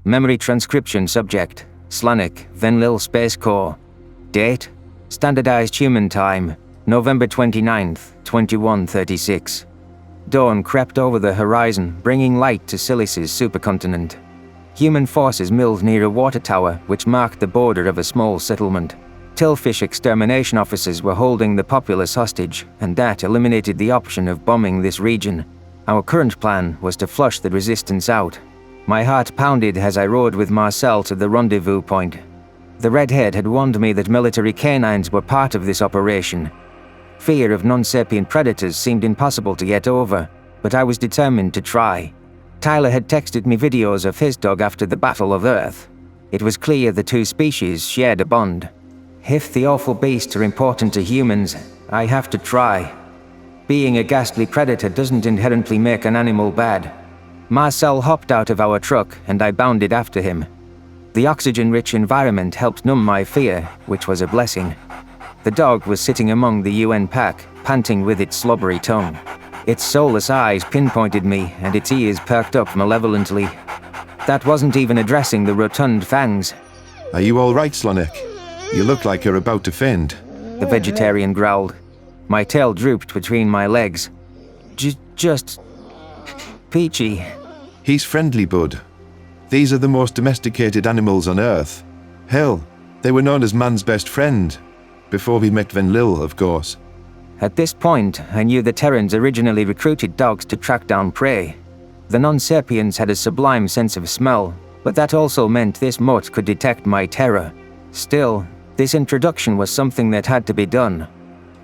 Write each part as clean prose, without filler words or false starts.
Memory transcription subject, Slanik, Venlil Space Corps. Date, standardized human time, November 29th, 2136. Dawn crept over the horizon, bringing light to Silis's supercontinent. Human forces milled near a water tower which marked the border of a small settlement. Tillfish extermination officers were holding the populace hostage, and that eliminated the option of bombing this region. Our current plan was to flush the resistance out. My heart pounded as I rode with Marcel to the rendezvous point. The redhead had warned me that military canines were part of this operation. Fear of non-sapient predators seemed impossible to get over, but I was determined to try. Tyler had texted me videos of his dog after the Battle of Earth. It was clear the two species shared a bond. If the awful beasts are important to humans, I have to try. Being a ghastly predator doesn't inherently make an animal bad. Marcel hopped out of our truck and I bounded after him. The oxygen-rich environment helped numb my fear, which was a blessing. The dog was sitting among the UN pack, panting with its slobbery tongue. Its soulless eyes pinpointed me and its ears perked up malevolently. That wasn't even addressing the rotund fangs. Are you all right, Slanik? You look like you're about to faint. The vegetarian growled. My tail drooped between my legs. Just... Peachy. He's friendly, bud. These are the most domesticated animals on Earth. Hell, they were known as man's best friend. Before we met Venlil, of course. At this point, I knew the Terrans originally recruited dogs to track down prey. The non-sapiens had a sublime sense of smell, but that also meant this mutt could detect my terror. Still, this introduction was something that had to be done.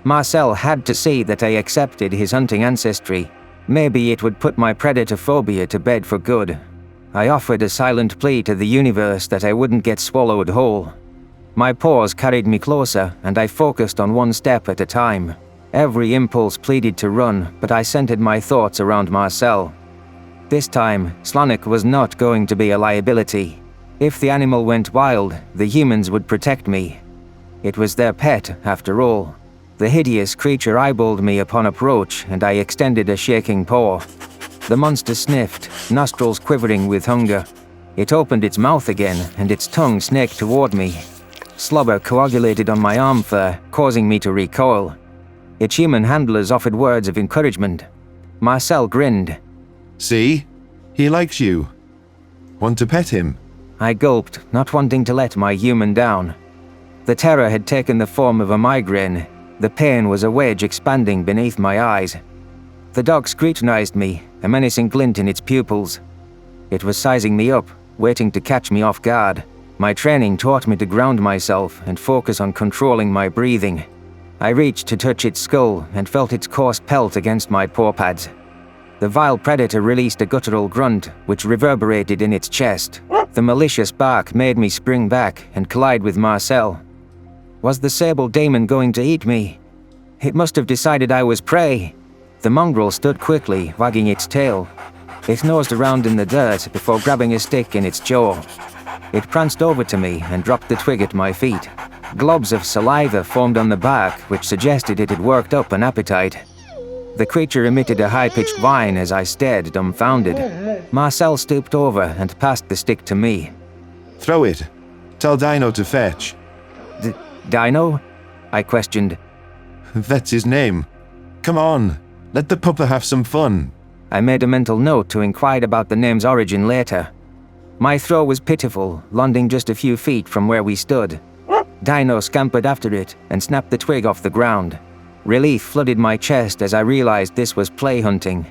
Marcel had to see that I accepted his hunting ancestry. Maybe it would put my predator phobia to bed for good. I offered a silent plea to the universe that I wouldn't get swallowed whole. My paws carried me closer, and I focused on one step at a time. Every impulse pleaded to run, but I centered my thoughts around Marcel. This time, Slanik was not going to be a liability. If the animal went wild, the humans would protect me. It was their pet, after all. The hideous creature eyeballed me upon approach, and I extended a shaking paw. The monster sniffed, nostrils quivering with hunger. It opened its mouth again, and its tongue snaked toward me. Slobber coagulated on my arm fur, causing me to recoil. Its human handlers offered words of encouragement. Marcel grinned. See? He likes you. Want to pet him? I gulped, not wanting to let my human down. The terror had taken the form of a migraine. The pain was a wedge expanding beneath my eyes. The dog scrutinized me, a menacing glint in its pupils. It was sizing me up, waiting to catch me off guard. My training taught me to ground myself and focus on controlling my breathing. I reached to touch its skull and felt its coarse pelt against my paw pads. The vile predator released a guttural grunt, which reverberated in its chest. The malicious bark made me spring back and collide with Marcel. Was the sable demon going to eat me? It must have decided I was prey. The mongrel stood quickly, wagging its tail. It nosed around in the dirt before grabbing a stick in its jaw. It pranced over to me and dropped the twig at my feet. Globs of saliva formed on the bark, which suggested it had worked up an appetite. The creature emitted a high-pitched whine as I stared dumbfounded. Marcel stooped over and passed the stick to me. Throw it. Tell Dino to fetch. Dino? I questioned. That's his name. Come on, let the pupper have some fun. I made a mental note to inquire about the name's origin later. My throw was pitiful, landing just a few feet from where we stood. Dino scampered after it and snapped the twig off the ground. Relief flooded my chest as I realized this was play hunting.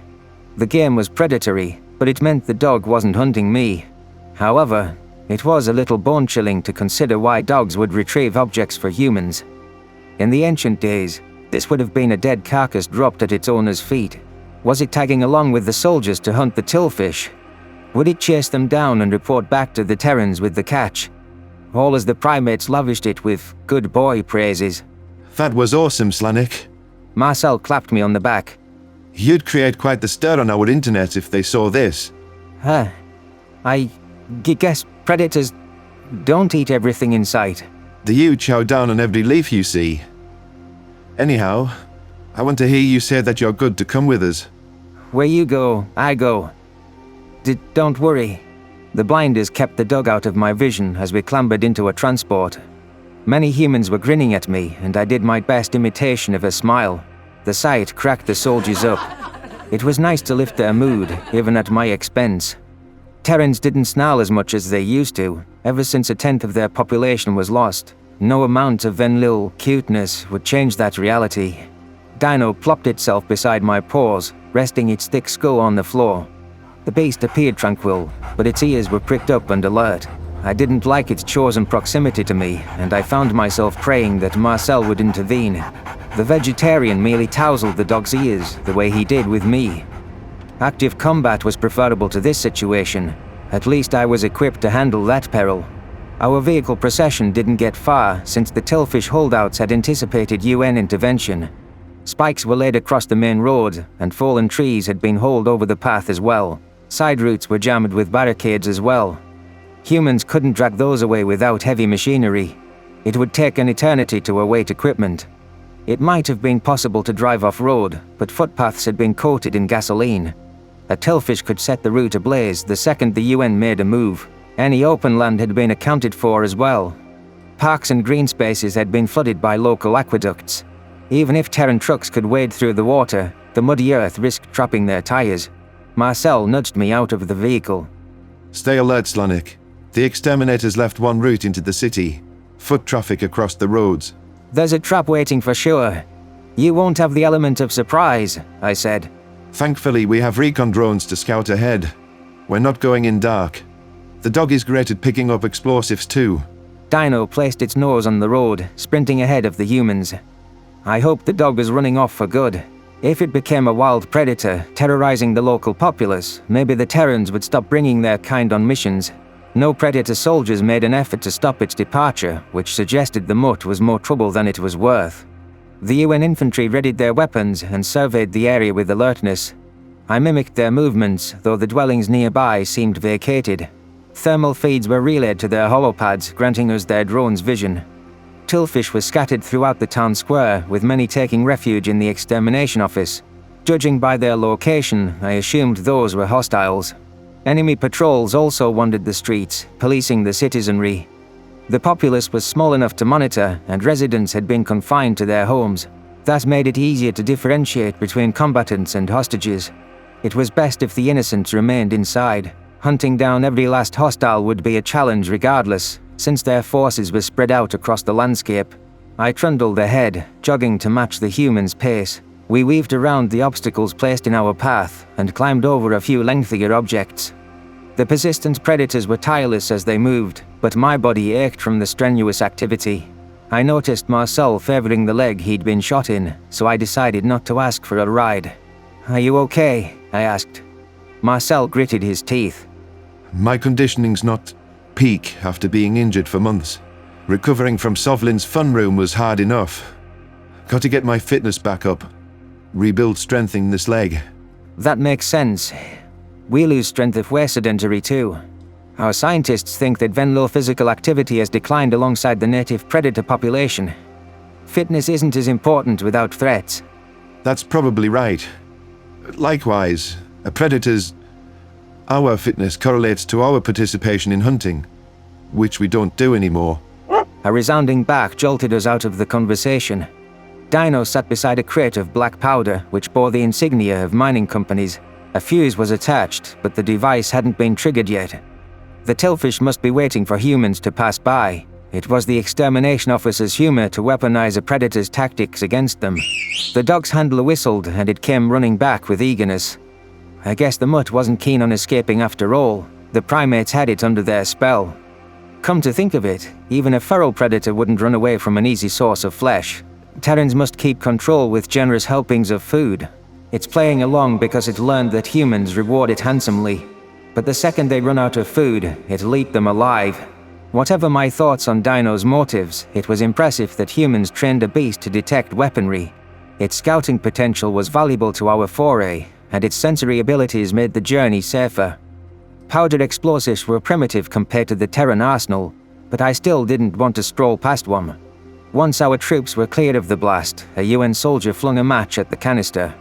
The game was predatory, but it meant the dog wasn't hunting me. However, it was a little bone-chilling to consider why dogs would retrieve objects for humans. In the ancient days, this would have been a dead carcass dropped at its owner's feet. Was it tagging along with the soldiers to hunt the tillfish? Would it chase them down and report back to the Terrans with the catch? All as the primates lavished it with good boy praises. That was awesome, Slanik. Marcel clapped me on the back. You'd create quite the stir on our internet if they saw this. I guess predators don't eat everything in sight. You chow down on every leaf you see. Anyhow, I want to hear you say that you're good to come with us. Where you go, I go. Don't worry. The blinders kept the dog out of my vision as we clambered into a transport. Many humans were grinning at me, and I did my best imitation of a smile. The sight cracked the soldiers up. It was nice to lift their mood, even at my expense. Terrans didn't snarl as much as they used to, ever since a tenth of their population was lost. No amount of Venlil cuteness would change that reality. Dino plopped itself beside my paws, resting its thick skull on the floor. The beast appeared tranquil, but its ears were pricked up and alert. I didn't like its chosen proximity to me, and I found myself praying that Marcel would intervene. The vegetarian merely tousled the dog's ears, the way he did with me. Active combat was preferable to this situation. At least I was equipped to handle that peril. Our vehicle procession didn't get far, since the Tillfish holdouts had anticipated UN intervention. Spikes were laid across the main road, and fallen trees had been hauled over the path as well. Side routes were jammed with barricades as well. Humans couldn't drag those away without heavy machinery. It would take an eternity to await equipment. It might have been possible to drive off-road, but footpaths had been coated in gasoline. A Tillfish could set the route ablaze the second the UN made a move. Any open land had been accounted for as well. Parks and green spaces had been flooded by local aqueducts. Even if Terran trucks could wade through the water, the muddy earth risked trapping their tires. Marcel nudged me out of the vehicle. Stay alert, Slanik. The exterminators left one route into the city. Foot traffic across the roads. There's a trap waiting for sure. You won't have the element of surprise, I said. Thankfully, we have recon drones to scout ahead. We're not going in dark. The dog is great at picking up explosives too. Dino placed its nose on the road, sprinting ahead of the humans. I hoped the dog was running off for good. If it became a wild predator, terrorizing the local populace, maybe the Terrans would stop bringing their kind on missions. No Predator soldiers made an effort to stop its departure, which suggested the mutt was more trouble than it was worth. The UN infantry readied their weapons and surveyed the area with alertness. I mimicked their movements, though the dwellings nearby seemed vacated. Thermal feeds were relayed to their holopads, granting us their drone's vision. Tillfish was scattered throughout the town square, with many taking refuge in the extermination office. Judging by their location, I assumed those were hostiles. Enemy patrols also wandered the streets, policing the citizenry. The populace was small enough to monitor, and residents had been confined to their homes. That made it easier to differentiate between combatants and hostages. It was best if the innocents remained inside. Hunting down every last hostile would be a challenge regardless, since their forces were spread out across the landscape. I trundled ahead, jogging to match the humans' pace. We weaved around the obstacles placed in our path, and climbed over a few lengthier objects. The persistent predators were tireless as they moved, but my body ached from the strenuous activity. I noticed Marcel favoring the leg he'd been shot in, so I decided not to ask for a ride. "Are you okay?" I asked. Marcel gritted his teeth. My conditioning's not peak after being injured for months. Recovering from Sovlin's fun room was hard enough. Got to get my fitness back up. Rebuild strength in this leg. That makes sense. We lose strength if we're sedentary too. Our scientists think that Venlo physical activity has declined alongside the native predator population. Fitness isn't as important without threats. That's probably right. Likewise, our fitness correlates to our participation in hunting, which we don't do anymore. A resounding bark jolted us out of the conversation. Dino sat beside a crate of black powder, which bore the insignia of mining companies. A fuse was attached, but the device hadn't been triggered yet. The Tillfish must be waiting for humans to pass by. It was the extermination officer's humor to weaponize a predator's tactics against them. The dog's handler whistled, and it came running back with eagerness. I guess the mutt wasn't keen on escaping after all. The primates had it under their spell. Come to think of it, even a feral predator wouldn't run away from an easy source of flesh. Terrans must keep control with generous helpings of food. It's playing along because it learned that humans reward it handsomely. But the second they run out of food, it'll eat them alive. Whatever my thoughts on Dino's motives, it was impressive that humans trained a beast to detect weaponry. Its scouting potential was valuable to our foray, and its sensory abilities made the journey safer. Powdered explosives were primitive compared to the Terran arsenal, but I still didn't want to stroll past one. Once our troops were clear of the blast, a UN soldier flung a match at the canister.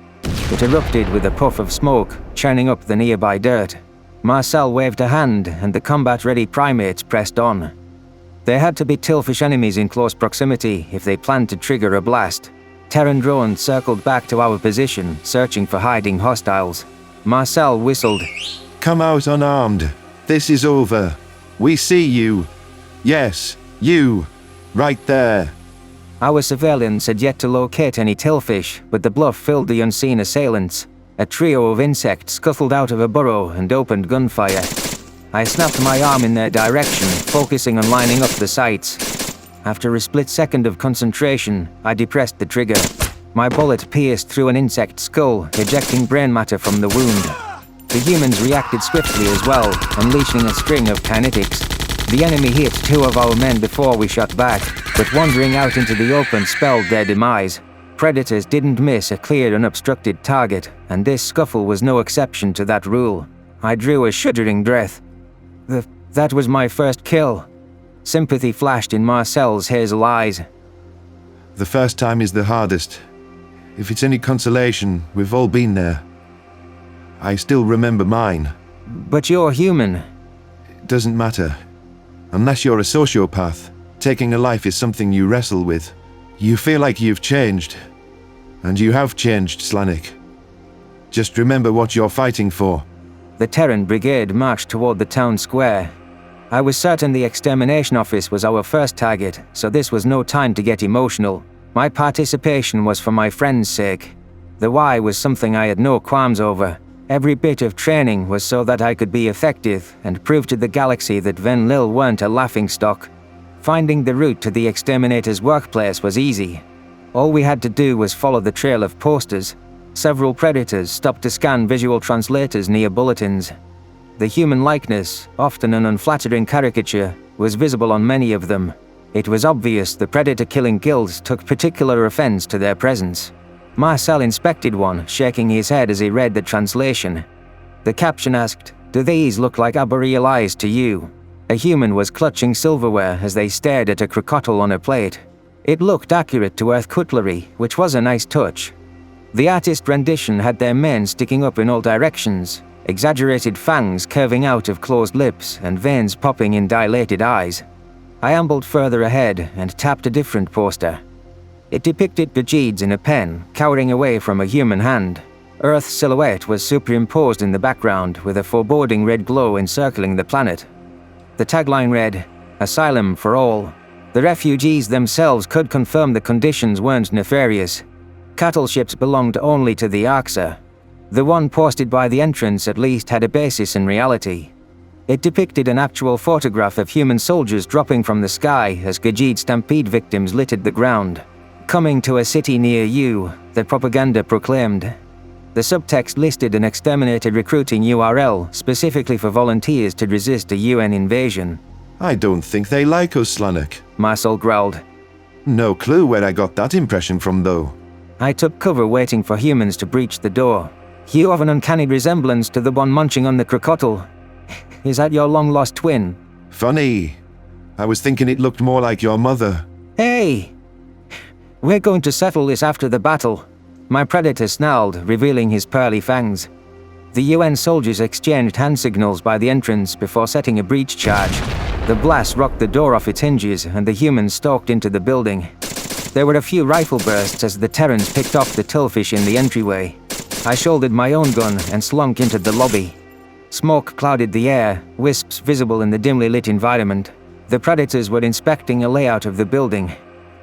It erupted with a puff of smoke, churning up the nearby dirt. Marcel waved a hand, and the combat-ready primates pressed on. There had to be Tillfish enemies in close proximity if they planned to trigger a blast. Terran drones circled back to our position, searching for hiding hostiles. Marcel whistled. Come out unarmed. This is over. We see you. Yes, you. Right there. Our surveillance had yet to locate any Tillfish, but the bluff filled the unseen assailants. A trio of insects scuffled out of a burrow and opened gunfire. I snapped my arm in their direction, focusing on lining up the sights. After a split second of concentration, I depressed the trigger. My bullet pierced through an insect skull, ejecting brain matter from the wound. The humans reacted swiftly as well, unleashing a string of kinetics. The enemy hit 2 of our men before we shot back, but wandering out into the open spelled their demise. Predators didn't miss a clear unobstructed target, and this scuffle was no exception to that rule. I drew a shuddering breath. That was my first kill. Sympathy flashed in Marcel's hazel eyes. The first time is the hardest. If it's any consolation, we've all been there. I still remember mine. But you're human. It doesn't matter. Unless you're a sociopath, taking a life is something you wrestle with. You feel like you've changed. And you have changed, Slanik. Just remember what you're fighting for. The Terran Brigade marched toward the town square. I was certain the extermination office was our first target, so this was no time to get emotional. My participation was for my friend's sake. The why was something I had no qualms over. Every bit of training was so that I could be effective and prove to the galaxy that Venlil weren't a laughingstock. Finding the route to the exterminator's workplace was easy. All we had to do was follow the trail of posters. Several predators stopped to scan visual translators near bulletins. The human likeness, often an unflattering caricature, was visible on many of them. It was obvious the predator-killing guilds took particular offense to their presence. Marcel inspected one, shaking his head as he read the translation. The caption asked, "Do these look like arboreal eyes to you?" A human was clutching silverware as they stared at a crocodile on a plate. It looked accurate to Earth cutlery, which was a nice touch. The artist rendition had their mane sticking up in all directions, exaggerated fangs curving out of closed lips and veins popping in dilated eyes. I ambled further ahead and tapped a different poster. It depicted Gajeeds in a pen, cowering away from a human hand. Earth's silhouette was superimposed in the background with a foreboding red glow encircling the planet. The tagline read, "Asylum for all." The refugees themselves could confirm the conditions weren't nefarious. Cattle ships belonged only to the Arxa. The one posted by the entrance at least had a basis in reality. It depicted an actual photograph of human soldiers dropping from the sky as Gajeed stampede victims littered the ground. "Coming to a city near you," the propaganda proclaimed. The subtext listed an exterminator recruiting URL specifically for volunteers to resist a UN invasion. I don't think they like us, Slanik. Marcel growled. No clue where I got that impression from, though. I took cover waiting for humans to breach the door. "You have an uncanny resemblance to the one munching on the crocodile. Is that your long-lost twin?" Funny. I was thinking it looked more like your mother. "Hey! We're going to settle this after the battle." My predator snarled, revealing his pearly fangs. The UN soldiers exchanged hand signals by the entrance before setting a breach charge. The blast rocked the door off its hinges and the humans stalked into the building. There were a few rifle bursts as the Terrans picked off the Tillfish in the entryway. I shouldered my own gun and slunk into the lobby. Smoke clouded the air, wisps visible in the dimly lit environment. The predators were inspecting a layout of the building.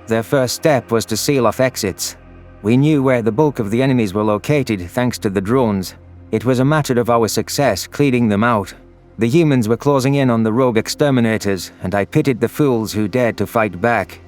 Their first step was to seal off exits. We knew where the bulk of the enemies were located thanks to the drones. It was a matter of our success clearing them out. The humans were closing in on the rogue exterminators, and I pitied the fools who dared to fight back.